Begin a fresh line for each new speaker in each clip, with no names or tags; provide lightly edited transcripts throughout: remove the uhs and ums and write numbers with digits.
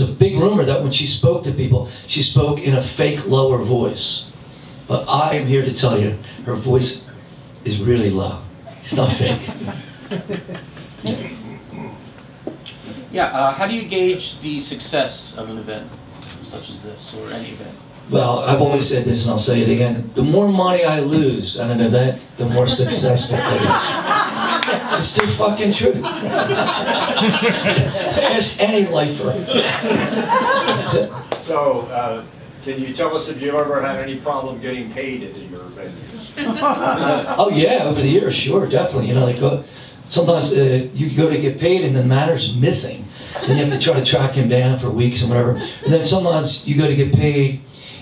a big rumor that when she spoke to people, she spoke in a fake lower voice. But I am here to tell you, her voice is really low. It's not fake.
Yeah, how do you gauge the success of an event such as this, or any event?
Well, I've always said this, and I'll say it again. The more money I lose at an event, the more successful it is. It's the fucking truth. Ask any lifer.
So, can you tell us if you ever had any problem getting paid at your venues?
Oh yeah, over the years, sure, definitely. You know, like sometimes you go to get paid and the manager's missing, and you have to try to track him down for weeks and whatever. And then sometimes you go to get paid,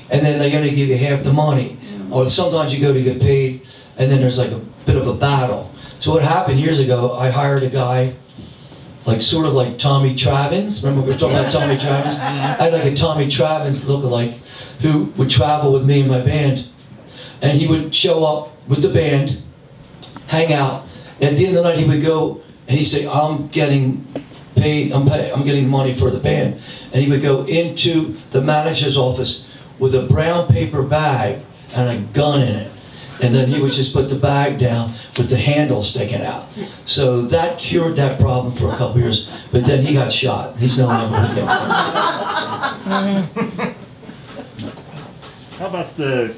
and then they only give you half the money. Or sometimes you go to get paid, and then there's like a bit of a battle. So what happened years ago, I hired a guy, like sort of like Tommy Travins. Remember we were talking about Tommy Travins? I had like a Tommy Travins lookalike who would travel with me and my band. And he would show up with the band, hang out. At the end of the night he would go and he'd say, I'm getting paid, I'm getting money for the band. And he would go into the manager's office with a brown paper bag and a gun in it. And then he would just put the bag down with the handle sticking out. So that cured that problem for a couple of years, but then he got shot. He's no longer against it.
How about could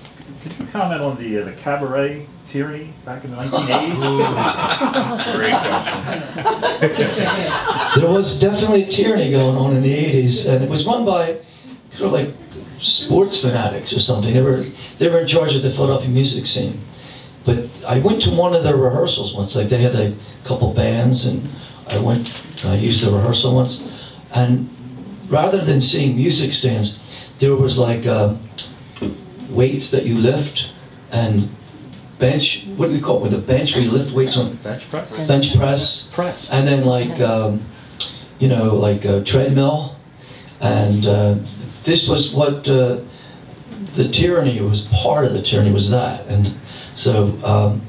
you comment on the cabaret tyranny back in the 1980s?
Great question.
There was definitely a tyranny going on in the 80s, and it was run by sort of like sports fanatics or something. They were in charge of the Philadelphia music scene. But I went to one of their rehearsals once. Like they had a couple bands, and I used the rehearsal once. And rather than seeing music stands, there was like weights that you lift and bench. What do we call it? With a bench where you lift weights on?
Bench press.
Bench press. And then like you know, like a treadmill. And this was what the tyranny was. Part of the tyranny was that. And so I'm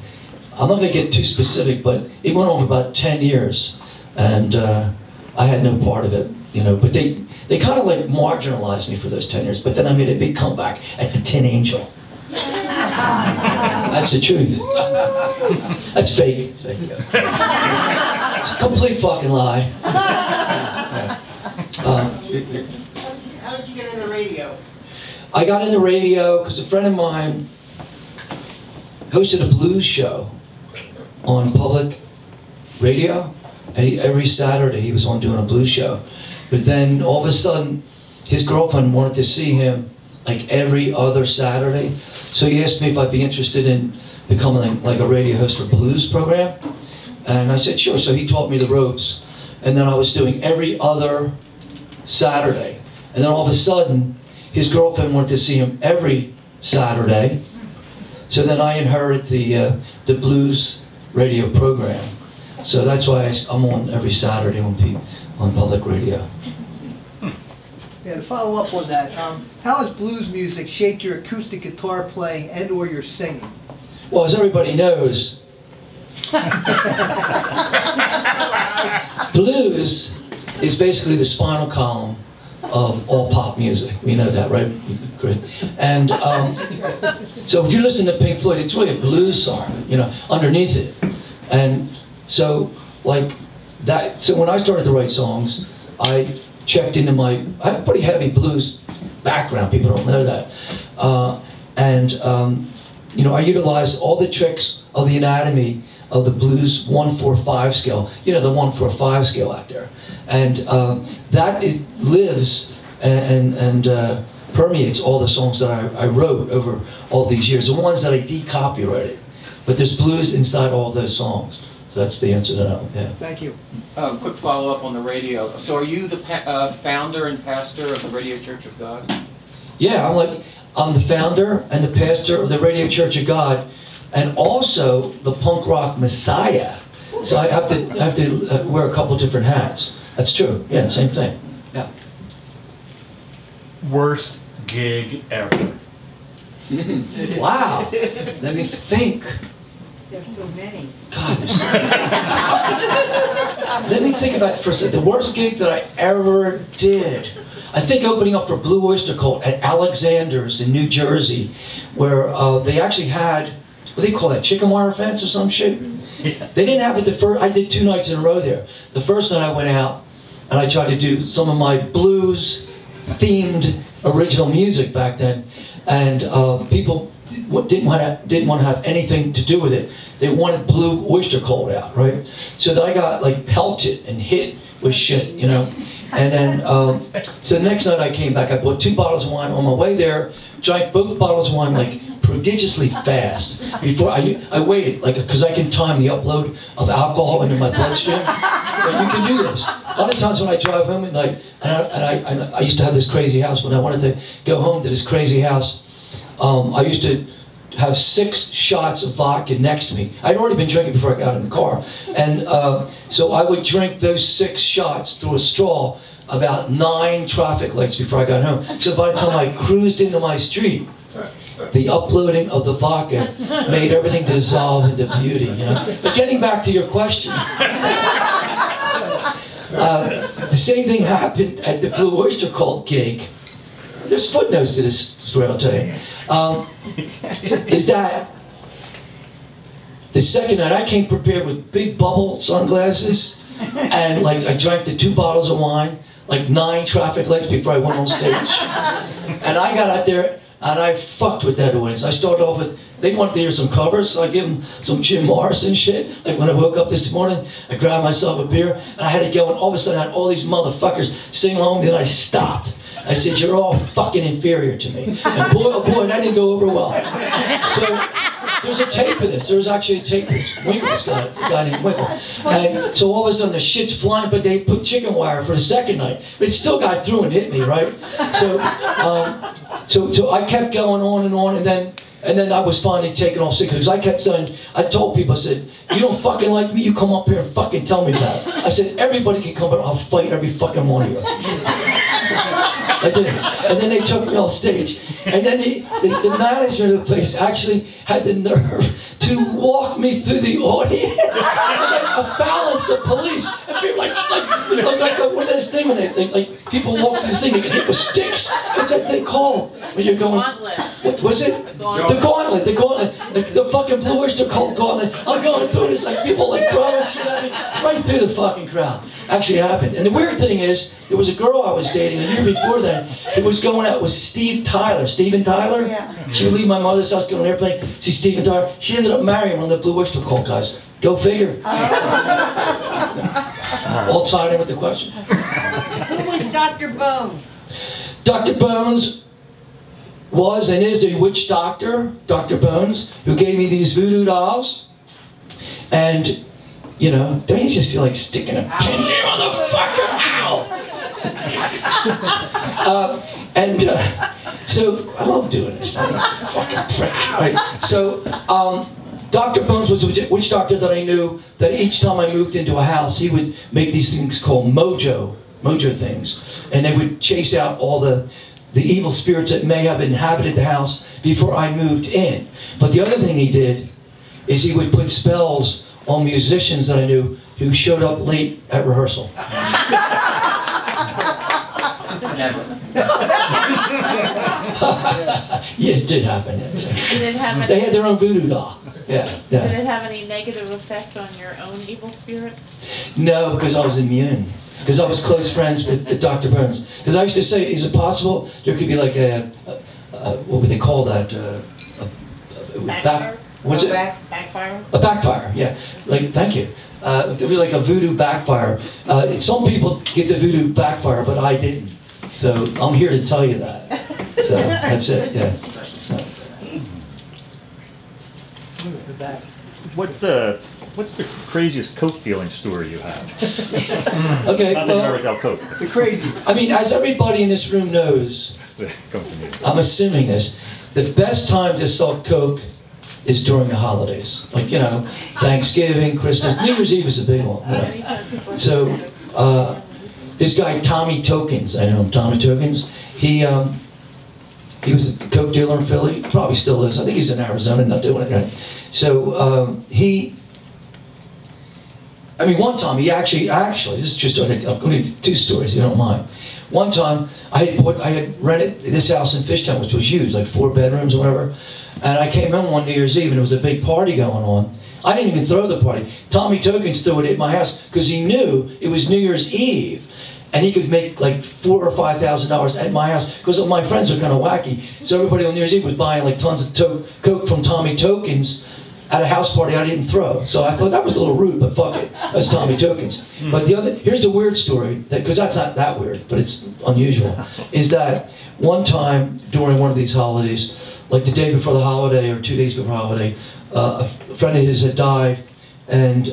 not going to get too specific, but it went on for about 10 years, and I had no part of it, you know. But they kind of like marginalized me for those 10 years. But then I made a big comeback at the Tin Angel. That's the truth. That's fake. It's fake. It's a complete fucking lie.
How did you get into radio?
I got into radio because a friend of mine hosted a blues show on public radio, and every Saturday he was on doing a blues show. But then all of a sudden, his girlfriend wanted to see him like every other Saturday, so he asked me if I'd be interested in becoming like a radio host for a blues program, and I said sure. So he taught me the ropes, and then I was doing every other Saturday, and then all of a sudden, his girlfriend wanted to see him every Saturday. So then I inherit the blues radio program. So that's why I'm on every Saturday on public radio.
Yeah, to follow up on that, how has blues music shaped your acoustic guitar playing and/or your singing?
Well, as everybody knows, blues is basically the spinal column of all pop music. We know that, right? Great. And so if you listen to Pink Floyd, it's really a blues song, you know, underneath it. And so, like that. So when I started to write songs, I checked into I have a pretty heavy blues background. People don't know that. You know, I utilized all the tricks of the anatomy of the blues 1-4-5 scale. You know, the 1-4-5 scale out there. And that lives and permeates all the songs that I wrote over all these years, the ones that I decopyrighted. But there's blues inside all those songs. So that's the answer to that one. Yeah.
Thank you.
Quick follow-up on the radio. So are you the founder and pastor of the Radio Church of God?
Yeah, I'm the founder and the pastor of the Radio Church of God, and also the punk rock messiah. So I have to wear a couple different hats. That's true. Yeah, same thing. Yeah.
Worst gig ever.
Wow. Let me think.
There's so many.
God, there's so many. Let me think about it for a second. The worst gig that I ever did. I think opening up for Blue Oyster Cult at Alexander's in New Jersey, where they actually had, what do they call that, chicken wire fence or some shit? Yeah. They didn't have it the first, I did 2 nights in a row there. The first night I went out and I tried to do some of my blues themed original music back then, and people didn't want to have anything to do with it. They wanted Blue Oyster Cult out, right? So then I got like pelted and hit with shit, you know. And then, so the next night I came back, I bought 2 bottles of wine. On my way there, drank both bottles of wine like prodigiously fast. Before I waited, like, because I can time the upload of alcohol into my bloodstream. But you can do this. A lot of times when I drive home at night, and I used to have this crazy house. When I wanted to go home to this crazy house, I used to have 6 shots of vodka next to me. I'd already been drinking before I got in the car. And so I would drink those 6 shots through a straw about 9 traffic lights before I got home. So by the time I cruised into my street, the uploading of the vodka made everything dissolve into beauty, you know. But getting back to your question, the same thing happened at the Blue Oyster Cult gig. There's footnotes to this story, I'll tell you. Is that the second night I came prepared with big bubble sunglasses, and like I drank the 2 bottles of wine, like 9 traffic lights before I went on stage. And I got out there and I fucked with that audience. I started off with, they wanted to hear some covers, so I gave them some Jim Morrison shit. Like when I woke up this morning, I grabbed myself a beer, and I had to go, and all of a sudden I had all these motherfuckers sing along, then I stopped. I said, you're all fucking inferior to me. And boy, oh boy, that didn't go over well. So there's a tape of this. There's actually a tape of this. Winkle's got it. It's a guy named Winkle. And so all of a sudden the shit's flying, but they put chicken wire for the second night. But it still got through and hit me, right? So so I kept going on, and then I was finally taken off sick, because I kept saying, I told people, I said, you don't fucking like me, you come up here and fucking tell me about it. I said, everybody can come, but I'll fight every fucking one of you. I did. And then they took me off stage. And then the management of the place actually had the nerve to walk me through the audience. A phalanx of police. And people like it was like one of those things when they like people walk through the thing, they get hit with sticks. What's that thing called? When you're going.
Gauntlet.
What was it? The gauntlet. The fucking Blue Oyster Cult gauntlet. I'm going through this, like people like throwing shit at me right through the fucking crowd. Actually happened. And the weird thing is, there was a girl I was dating a year before that who was going out with Steven Tyler. Yeah. She would leave my mother's house, go on an airplane, see Steven Tyler. She ended up marrying one of the Blue Oyster Cult guys. Go figure. All tied in with the question.
Who was Dr. Bones?
Dr. Bones was and is a witch doctor, Dr. Bones, who gave me these voodoo dolls. And, you know, don't you just feel like sticking a pin in your motherfucker? Ow! So I love doing this. I'm a fucking prick. Right? So, Dr. Bones was a witch doctor that I knew, that each time I moved into a house, he would make these things called mojo things. And they would chase out all the evil spirits that may have inhabited the house before I moved in. But the other thing he did is he would put spells on musicians that I knew who showed up late at rehearsal.
Never.
Yes, it did happen.
Did it have any,
They had their own voodoo doll. Yeah.
Did it have any negative effect on your own evil spirits?
No, because I was immune. Because I was close friends with Dr. Burns. Because I used to say, is it possible there could be like what would they call that?
Backfire?
What's it?
Backfire?
A backfire, yeah. Like, thank you. It was like a voodoo backfire. Some people get the voodoo backfire, but I didn't. So I'm here to tell you that. So that's it, yeah.
What's the craziest coke dealing story you have?
Okay,
Not that you ever dealt coke.
The crazy.
I mean, as everybody in this room knows, I'm assuming this, the best time to sell coke is during the holidays. Like, you know, Thanksgiving, Christmas, New Year's Eve is a big one. You know? So, this guy, Tommy Tokens, I know him, Tommy Tokens, he was a coke dealer in Philly, probably still is. I think he's in Arizona, not doing it right. So I mean, one time he actually, this is just, I'm going to two stories, if you don't mind. One time, I had rented this house in Fishtown, which was huge, like 4 bedrooms or whatever. And I came home one New Year's Eve, and there was a big party going on. I didn't even throw the party. Tommy Tokens threw it at my house because he knew it was New Year's Eve, and he could make like $4,000 or $5,000 at my house because my friends are kind of wacky. So everybody on New Year's Eve was buying like tons of coke from Tommy Tokens at a house party I didn't throw. So I thought that was a little rude, but fuck it, that's Tommy Tokens. But here's the weird story, because that's not that weird, but it's unusual, is that one time during one of these holidays, like the day before the holiday or 2 days before the holiday, a friend of his had died, and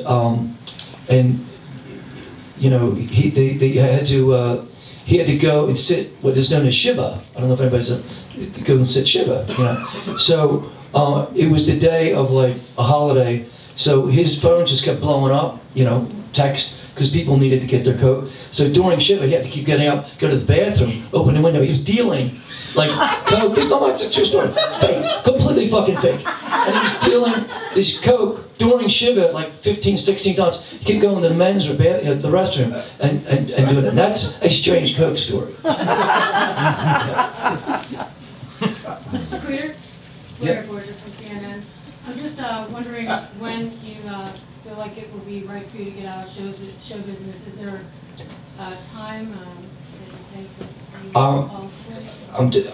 you know, he had to go and sit what is known as Shiva. I don't know if anybody's go and sit Shiva, you know. So it was the day of like a holiday, so his phone just kept blowing up, you know, text, because people needed to get their coke. So during Shiva, he had to keep getting up, go to the bathroom, open the window. He was dealing like coke. This is true story. Fake, completely fucking fake. And he was dealing this coke during Shiva like 15, 16 times. He kept going to the men's or bath, you know, the restroom, and doing it. And that's a strange coke story.
Mr. Kweder? Claire Borger from CNN. I'm just wondering when you feel like it will be right for you to get out of show business. Is there a time that you think that you can call for?